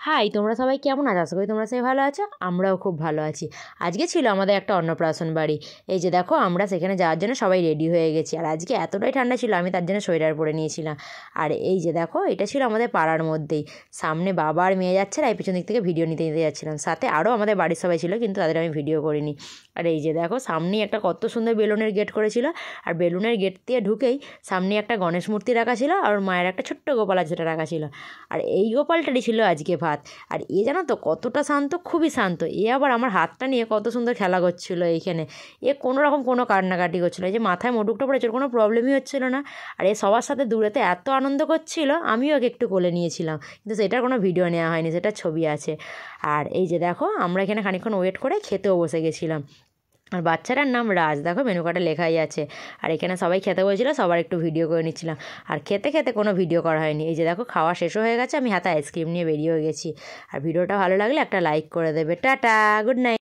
High, তোমরা সবাই কেমন আছো? আশা করি তোমরা সবাই ভালো আছো। আমরাও খুব ভালো আছি। আজকে ছিল আমাদের একটা অন্নপ্রাশন বাড়ি। এই যে দেখো, আমরা সেখানে যাওয়ার জন্য সবাই রেডি হয়ে গেছি। আর আজকে এতটাই ঠান্ডা ছিল, আমি তার জন্য সোয়েটার পরে নিয়েছিলাম। আর এই যে দেখো, এটা ছিল আমাদের পাড়ার মধ্যেই। সামনে বাবা আর মেয়ে যাচ্ছে, আর এই পিছন দিক থেকে ভিডিও নিতে নিতে যাচ্ছিলাম। সাথে আরও আমাদের বাড়ির সবাই ছিল, কিন্তু তাদের আমি ভিডিও করিনি। আর এই যে দেখো, সামনেই একটা কত সুন্দর বেলুনের গেট করেছিল। আর বেলুনের গেট দিয়ে ঢুকেই সামনে একটা গণেশ মূর্তি রাখা ছিল, আর মায়ের একটা ছোট্ট গোপাল যেটা রাখা ছিল। আর এই গোপালটারই ছিল আজকে ভাত। আর এ জানো তো কতটা শান্ত, খুবই শান্ত। এ আবার আমার হাতটা নিয়ে কত সুন্দর খেলা করছিল এইখানে। এ কোনো রকম কোনো কান্নাকাটি করছিল, এই যে মাথায় মোটুকটা পড়েছিল, কোনো প্রবলেমই হচ্ছিল না। আর এ সবার সাথে দূরেতে এত আনন্দ করছিল, আমিও ওকে একটু কোলে নিয়েছিলাম, কিন্তু সেটার কোনো ভিডিও নেওয়া হয়নি, সেটা ছবি আছে। আর এই যে দেখো, আমরা এখানে খানিকক্ষণ ওয়েট করে খেতেও বসে গেছিলাম। আর বাচ্চাটার নাম রাজ, দেখো মেনু কার্ডে লেখাই আছে। আর এখানে সবাই খেতে বসেছিল, সবার একটু ভিডিও করে নিচ্ছিলাম। আর খেতে খেতে কোনো ভিডিও করা হয়নি। এই যে দেখো, খাওয়া শেষও হয়ে গেছে, আমি হাতে আইসক্রিম নিয়ে বেরিয়ে গেছি। আর ভিডিওটা ভালো লাগলে একটা লাইক করে দেবে। Tata, good night.